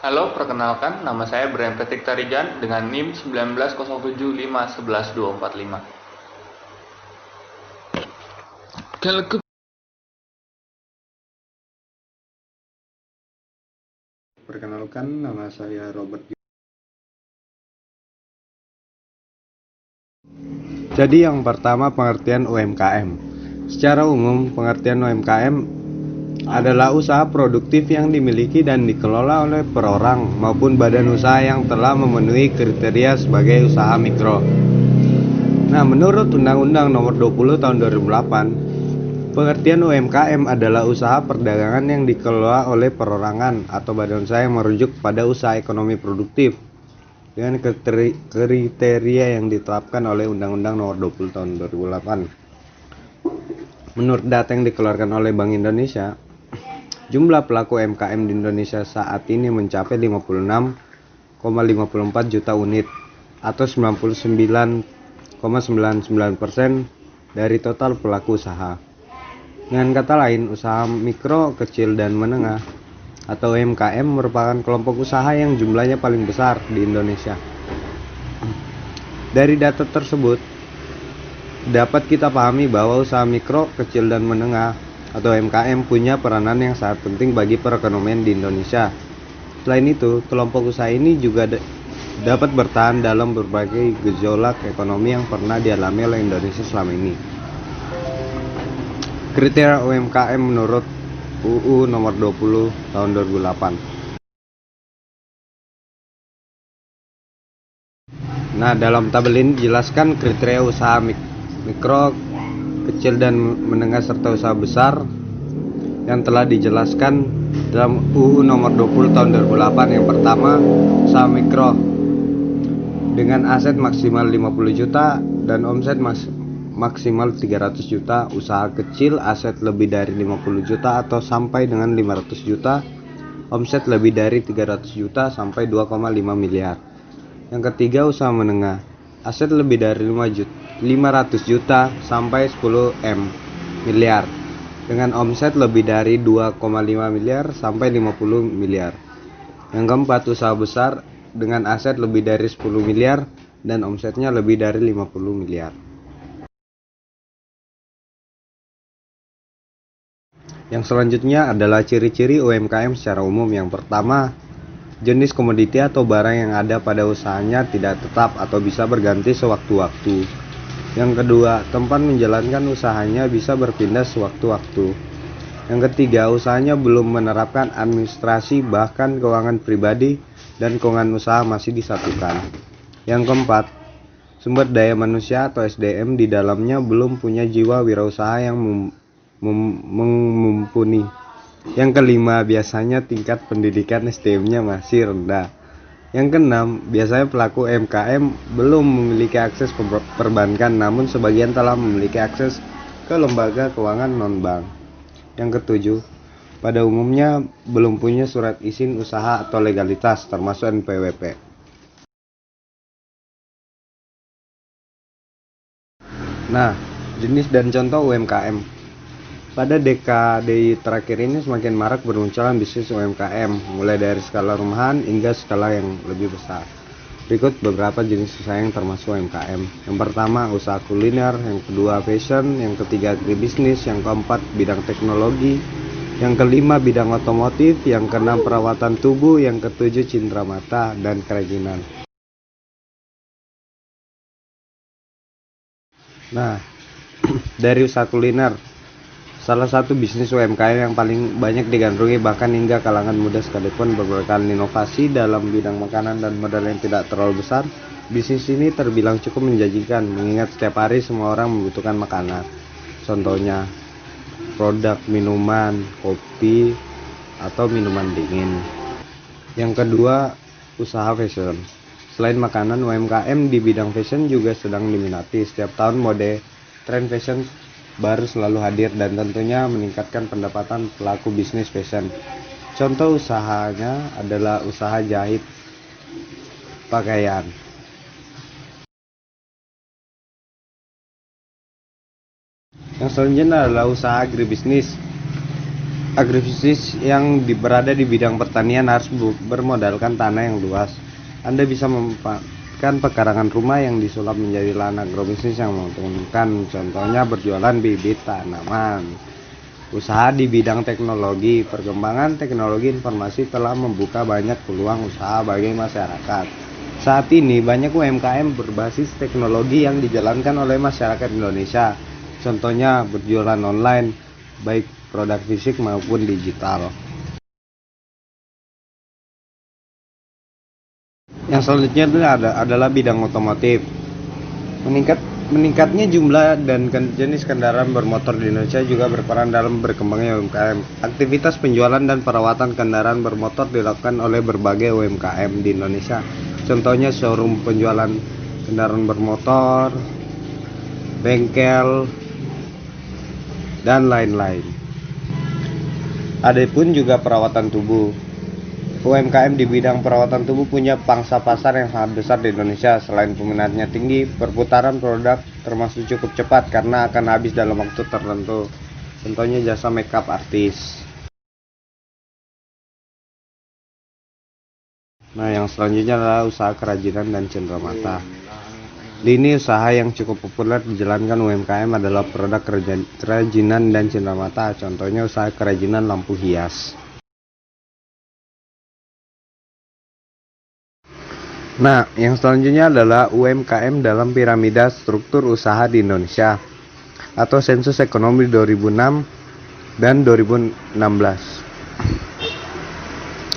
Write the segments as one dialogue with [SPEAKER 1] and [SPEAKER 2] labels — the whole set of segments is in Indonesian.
[SPEAKER 1] Halo, perkenalkan nama saya Brian Petik Tarigan dengan NIM 19075111245. Kalau
[SPEAKER 2] Perkenalkan, nama saya Robert. Jadi yang pertama, pengertian UMKM. Secara umum, pengertian UMKM adalah usaha produktif yang dimiliki dan dikelola oleh perorang maupun badan usaha yang telah memenuhi kriteria sebagai usaha mikro. Nah, menurut Undang-Undang Nomor 20 Tahun 2008, pengertian UMKM adalah usaha perdagangan yang dikelola oleh perorangan atau badan usaha yang merujuk pada usaha ekonomi produktif dengan kriteria yang ditetapkan oleh Undang-Undang Nomor 20 Tahun 2008. Menurut data yang dikeluarkan oleh Bank Indonesia, jumlah pelaku UMKM di Indonesia saat ini mencapai 56,54 juta unit atau 99,99% dari total pelaku usaha. Dengan kata lain, usaha mikro, kecil, dan menengah atau UMKM merupakan kelompok usaha yang jumlahnya paling besar di Indonesia. Dari data tersebut, dapat kita pahami bahwa usaha mikro, kecil, dan menengah atau UMKM punya peranan yang sangat penting bagi perekonomian di Indonesia. Selain itu, kelompok usaha ini juga dapat bertahan dalam berbagai gejolak ekonomi yang pernah dialami oleh Indonesia selama ini. Kriteria UMKM menurut UU Nomor 20 Tahun 2008. Nah, dalam tabel ini dijelaskan kriteria usaha mikro, kecil, dan menengah serta usaha besar yang telah dijelaskan dalam UU Nomor 20 Tahun 2008. Yang pertama, usaha mikro dengan aset maksimal 50 juta dan omset maksimal 300 juta. Usaha kecil, aset lebih dari 50 juta atau sampai dengan 500 juta, omset lebih dari 300 juta sampai 2,5 miliar. Yang ketiga, usaha menengah, aset lebih dari 500 juta sampai 10 miliar dengan omset lebih dari 2,5 miliar sampai 50 miliar. Yang keempat, usaha besar dengan aset lebih dari 10 miliar dan omsetnya lebih dari 50 miliar. Yang selanjutnya adalah ciri-ciri UMKM secara umum. Yang pertama, jenis komoditi atau barang yang ada pada usahanya tidak tetap atau bisa berganti sewaktu-waktu. Yang kedua, tempat menjalankan usahanya bisa berpindah sewaktu-waktu. Yang ketiga, usahanya belum menerapkan administrasi, bahkan keuangan pribadi dan keuangan usaha masih disatukan. Yang keempat, sumber daya manusia atau SDM di dalamnya belum punya jiwa wirausaha yang mumpuni. Yang kelima, biasanya tingkat pendidikan SDM-nya masih rendah. Yang keenam, biasanya pelaku UMKM belum memiliki akses perbankan, namun sebagian telah memiliki akses ke lembaga keuangan non-bank. Yang ketujuh, pada umumnya belum punya surat izin usaha atau legalitas, termasuk NPWP. Nah, jenis dan contoh UMKM. Pada dekade terakhir ini semakin marak bermunculan bisnis UMKM, mulai dari skala rumahan hingga skala yang lebih besar. Berikut beberapa jenis usaha yang termasuk UMKM. Yang pertama, usaha kuliner. Yang kedua, fashion. Yang ketiga, agribisnis. Yang keempat, bidang teknologi. Yang kelima, bidang otomotif. Yang keenam, perawatan tubuh. Yang ketujuh, cindera mata dan kerajinan. Nah, dari usaha kuliner, salah satu bisnis UMKM yang paling banyak digandrungi bahkan hingga kalangan muda sekalipun, berbekal inovasi dalam bidang makanan dan modal yang tidak terlalu besar. Bisnis ini terbilang cukup menjanjikan mengingat setiap hari semua orang membutuhkan makanan. Contohnya, produk minuman, kopi, atau minuman dingin. Yang kedua, usaha fashion. Selain makanan, UMKM di bidang fashion juga sedang diminati. Setiap tahun mode tren fashion baru selalu hadir dan tentunya meningkatkan pendapatan pelaku bisnis fashion. Contoh usahanya adalah usaha jahit pakaian. Yang selanjutnya adalah usaha agribisnis. agribisnis yang berada di bidang pertanian harus bermodalkan tanah yang luas. Anda bisa memanfaatkan pekarangan rumah yang disulap menjadi lahan agrobisnis yang menguntungkan. Contohnya berjualan bibit tanaman. Usaha di bidang teknologi. Perkembangan teknologi informasi telah membuka banyak peluang usaha bagi masyarakat. Saat ini banyak UMKM berbasis teknologi yang dijalankan oleh masyarakat Indonesia. Contohnya berjualan online, baik produk fisik maupun digital. Yang selanjutnya adalah bidang otomotif. Meningkatnya jumlah dan jenis kendaraan bermotor di Indonesia juga berperan dalam berkembangnya UMKM. Aktivitas penjualan dan perawatan kendaraan bermotor dilakukan oleh berbagai UMKM di Indonesia. Contohnya showroom penjualan kendaraan bermotor, bengkel, dan lain-lain. Adapun juga perawatan tubuh. UMKM di bidang perawatan tubuh punya pangsa pasar yang sangat besar di Indonesia. Selain peminatnya tinggi, perputaran produk termasuk cukup cepat karena akan habis dalam waktu tertentu. Contohnya jasa makeup artis. Nah, yang selanjutnya adalah usaha kerajinan dan cenderamata. Lini usaha yang cukup populer dijalankan UMKM adalah produk kerajinan dan cenderamata. Contohnya usaha kerajinan lampu hias. Nah, yang selanjutnya adalah UMKM dalam piramida struktur usaha di Indonesia atau Sensus Ekonomi 2006 dan 2016.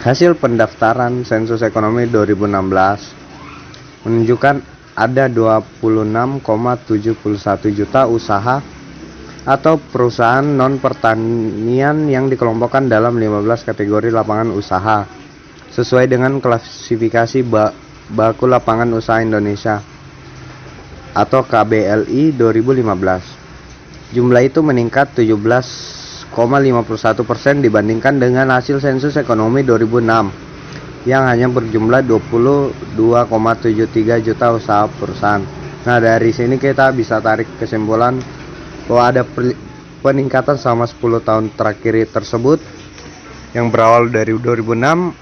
[SPEAKER 2] Hasil pendaftaran Sensus Ekonomi 2016 menunjukkan ada 26,71 juta usaha atau perusahaan non-pertanian yang dikelompokkan dalam 15 kategori lapangan usaha sesuai dengan klasifikasi Baku Lapangan Usaha Indonesia atau KBLI 2015. Jumlah itu meningkat 17,51% dibandingkan dengan hasil sensus ekonomi 2006 yang hanya berjumlah 22,73 juta usaha perusahaan. Nah, dari sini kita bisa tarik kesimpulan bahwa ada peningkatan selama 10 tahun terakhir tersebut yang berawal dari 2006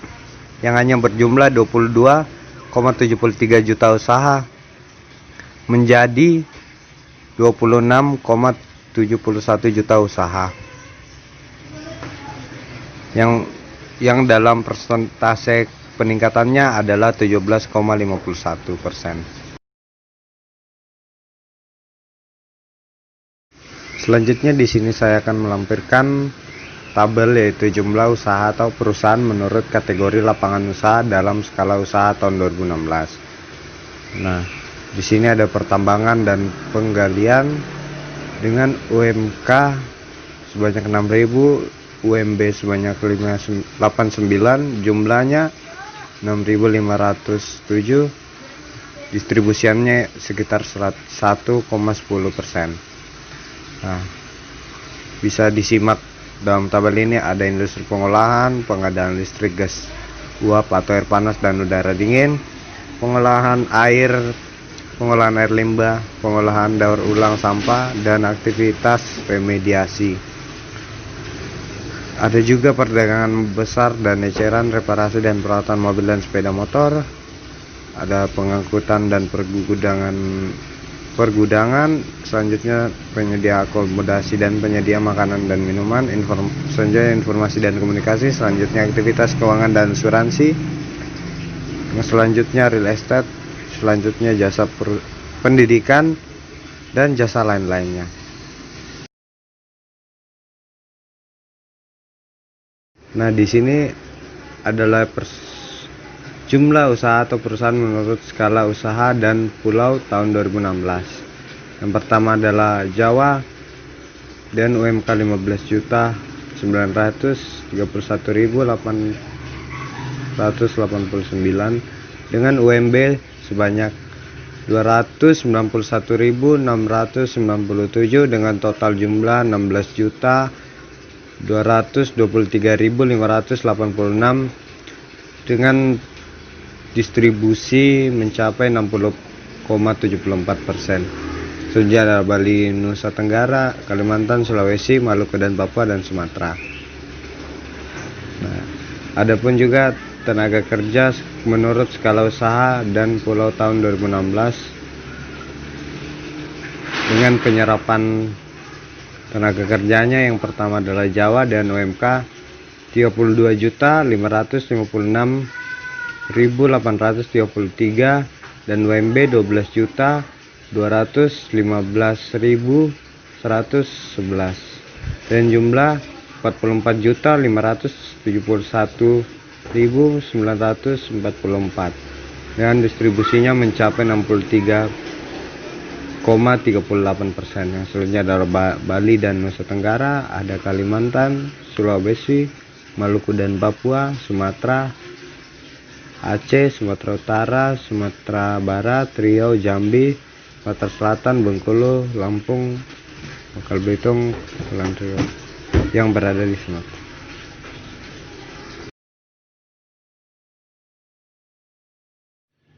[SPEAKER 2] yang hanya berjumlah 22,73 juta usaha menjadi 26,71 juta usaha yang dalam persentase peningkatannya adalah 17,51%. Selanjutnya di sini saya akan melampirkan tabel yaitu jumlah usaha atau perusahaan menurut kategori lapangan usaha dalam skala usaha tahun 2016. Nah, di sini ada pertambangan dan penggalian dengan UMK sebanyak 6.000, UMB sebanyak 89, jumlahnya 6.507, distribusiannya sekitar 1,10%. Nah, bisa disimak dalam tabel ini ada industri pengolahan, pengadaan listrik gas uap atau air panas dan udara dingin, pengolahan air limbah, pengolahan daur ulang sampah, dan aktivitas remediasi. Ada juga perdagangan besar dan eceran, reparasi dan perawatan mobil dan sepeda motor. Ada pengangkutan dan pergudangan, selanjutnya penyedia akomodasi dan penyedia makanan dan minuman, selanjutnya informasi dan komunikasi, selanjutnya aktivitas keuangan dan asuransi, selanjutnya real estate, selanjutnya jasa pendidikan dan jasa lain-lainnya. Nah, di sini adalah jumlah usaha atau perusahaan menurut skala usaha dan pulau tahun 2016. Yang pertama adalah Jawa dan UMK 15.931.889 dengan UMB sebanyak 291.697 dengan total jumlah 16.223.586 dengan distribusi mencapai 60,74%. Selanjutnya adalah Bali, Nusa Tenggara, Kalimantan, Sulawesi, Maluku dan Papua dan Sumatera. Adapun juga tenaga kerja menurut skala usaha dan pulau tahun 2016 dengan penyerapan tenaga kerjanya yang pertama adalah Jawa dan UMK 32.556.833 dan UMB 12.215.111 dan jumlah 44.571.944 dan distribusinya mencapai 63,38%. Yang selanjutnya adalah Bali dan Nusa Tenggara, ada Kalimantan, Sulawesi, Maluku dan Papua, Sumatera, Aceh, Sumatera Utara, Sumatera Barat, Riau, Jambi, Sumatera Selatan, Bengkulu, Lampung, Bangka Belitung, Kepulauan Riau yang berada di Sumatera.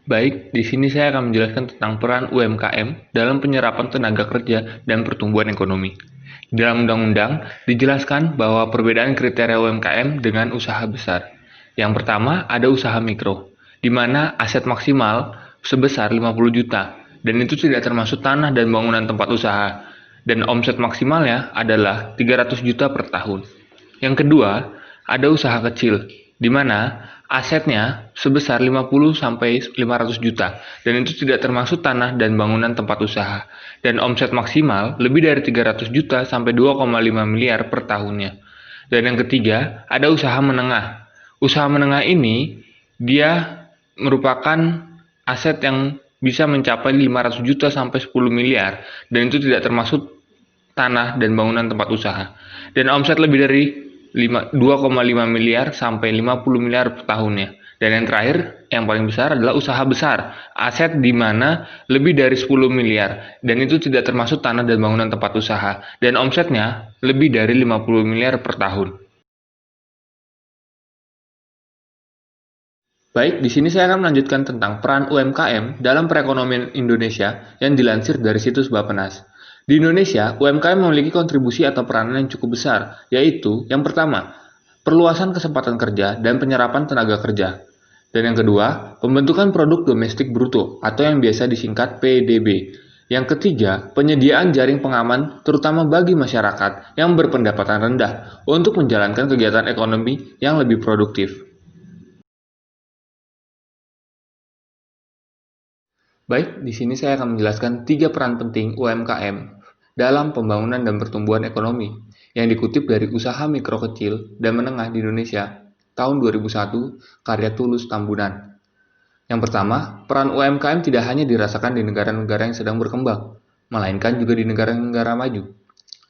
[SPEAKER 1] Baik, di sini saya akan menjelaskan tentang peran UMKM dalam penyerapan tenaga kerja dan pertumbuhan ekonomi. Di dalam undang-undang dijelaskan bahwa perbedaan kriteria UMKM dengan usaha besar. Yang pertama ada usaha mikro, di mana aset maksimal sebesar 50 juta, dan itu tidak termasuk tanah dan bangunan tempat usaha, dan omset maksimalnya adalah 300 juta per tahun. Yang kedua, ada usaha kecil, di mana asetnya sebesar 50 sampai 500 juta, dan itu tidak termasuk tanah dan bangunan tempat usaha, dan omset maksimal lebih dari 300 juta sampai 2,5 miliar per tahunnya. Dan yang ketiga, ada usaha menengah. Usaha menengah ini dia merupakan aset yang bisa mencapai 500 juta sampai 10 miliar, dan itu tidak termasuk tanah dan bangunan tempat usaha. Dan omset lebih dari 2,5 miliar sampai 50 miliar per tahunnya. Dan yang terakhir, yang paling besar adalah usaha besar, aset di mana lebih dari 10 miliar, dan itu tidak termasuk tanah dan bangunan tempat usaha, dan omsetnya lebih dari 50 miliar per tahun. Baik, di sini saya akan melanjutkan tentang peran UMKM dalam perekonomian Indonesia yang dilansir dari situs Bappenas. Di Indonesia, UMKM memiliki kontribusi atau peranan yang cukup besar, yaitu yang pertama, perluasan kesempatan kerja dan penyerapan tenaga kerja. Dan yang kedua, pembentukan produk domestik bruto atau yang biasa disingkat PDB. Yang ketiga, penyediaan jaring pengaman terutama bagi masyarakat yang berpendapatan rendah untuk menjalankan kegiatan ekonomi yang lebih produktif. Baik, di sini saya akan menjelaskan 3 peran penting UMKM dalam pembangunan dan pertumbuhan ekonomi yang dikutip dari Usaha Mikro Kecil dan Menengah di Indonesia tahun 2001 karya Tulus Tambunan. Yang pertama, peran UMKM tidak hanya dirasakan di negara-negara yang sedang berkembang, melainkan juga di negara-negara maju.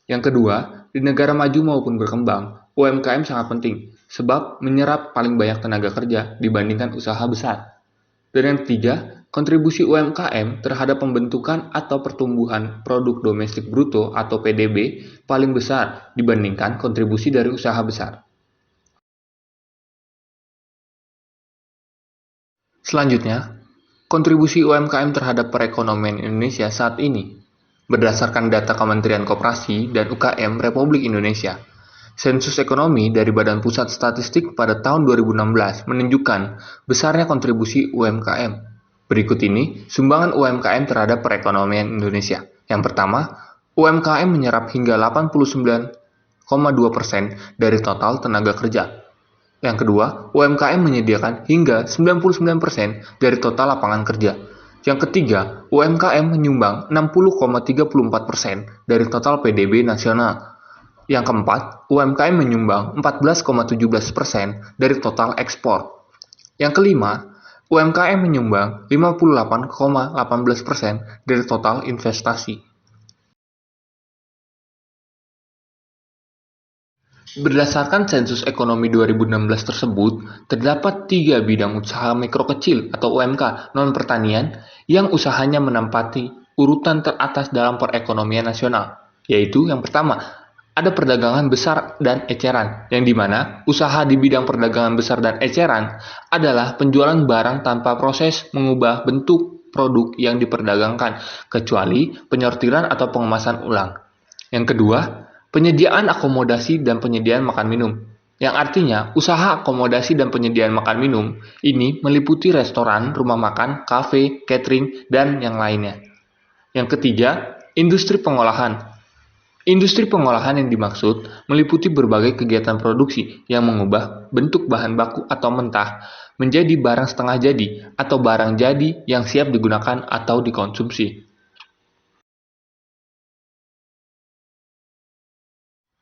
[SPEAKER 1] Yang kedua, di negara maju maupun berkembang, UMKM sangat penting sebab menyerap paling banyak tenaga kerja dibandingkan usaha besar. Dan yang ketiga, kontribusi UMKM terhadap pembentukan atau pertumbuhan produk domestik bruto atau PDB paling besar dibandingkan kontribusi dari usaha besar. Selanjutnya, kontribusi UMKM terhadap perekonomian Indonesia saat ini. Berdasarkan data Kementerian Koperasi dan UKM Republik Indonesia, sensus ekonomi dari Badan Pusat Statistik pada tahun 2016 menunjukkan besarnya kontribusi UMKM. Berikut ini sumbangan UMKM terhadap perekonomian Indonesia. Yang pertama, UMKM menyerap hingga 89,2% dari total tenaga kerja. Yang kedua, UMKM menyediakan hingga 99% dari total lapangan kerja. Yang ketiga, UMKM menyumbang 60,34% dari total PDB nasional. Yang keempat, UMKM menyumbang 14,17% dari total ekspor. Yang kelima, UMKM menyumbang 58,18% dari total investasi. Berdasarkan sensus ekonomi 2016 tersebut, terdapat 3 bidang usaha mikro kecil atau UMK non-pertanian yang usahanya menempati urutan teratas dalam perekonomian nasional, yaitu yang pertama, ada perdagangan besar dan eceran, yang dimana usaha di bidang perdagangan besar dan eceran adalah penjualan barang tanpa proses mengubah bentuk produk yang diperdagangkan, kecuali penyortiran atau pengemasan ulang. Yang kedua, penyediaan akomodasi dan penyediaan makan minum. yang artinya usaha akomodasi dan penyediaan makan minum ini meliputi restoran, rumah makan, kafe, catering, dan yang lainnya. Yang ketiga, industri pengolahan. Industri pengolahan yang dimaksud meliputi berbagai kegiatan produksi yang mengubah bentuk bahan baku atau mentah menjadi barang setengah jadi atau barang jadi yang siap digunakan atau dikonsumsi.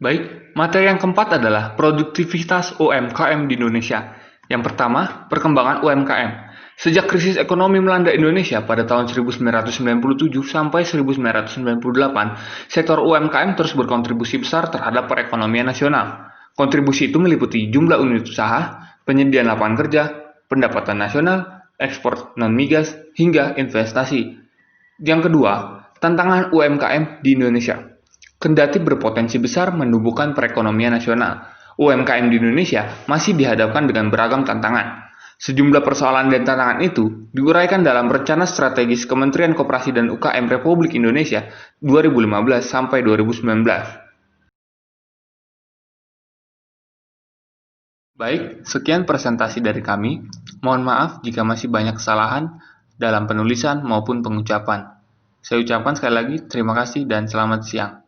[SPEAKER 1] Baik, materi yang keempat adalah produktivitas UMKM di Indonesia. Yang pertama, perkembangan UMKM. Sejak krisis ekonomi melanda Indonesia pada tahun 1997 sampai 1998, sektor UMKM terus berkontribusi besar terhadap perekonomian nasional. Kontribusi itu meliputi jumlah unit usaha, penyediaan lapangan kerja, pendapatan nasional, ekspor non-migas, hingga investasi. Yang kedua, tantangan UMKM di Indonesia. Kendati berpotensi besar menumbuhkan perekonomian nasional, UMKM di Indonesia masih dihadapkan dengan beragam tantangan. Sejumlah persoalan dan tantangan itu diuraikan dalam Rencana Strategis Kementerian Koperasi dan UKM Republik Indonesia 2015 sampai 2019. Baik, sekian presentasi dari kami. Mohon maaf jika masih banyak kesalahan dalam penulisan maupun pengucapan. Saya ucapkan sekali lagi terima kasih dan selamat siang.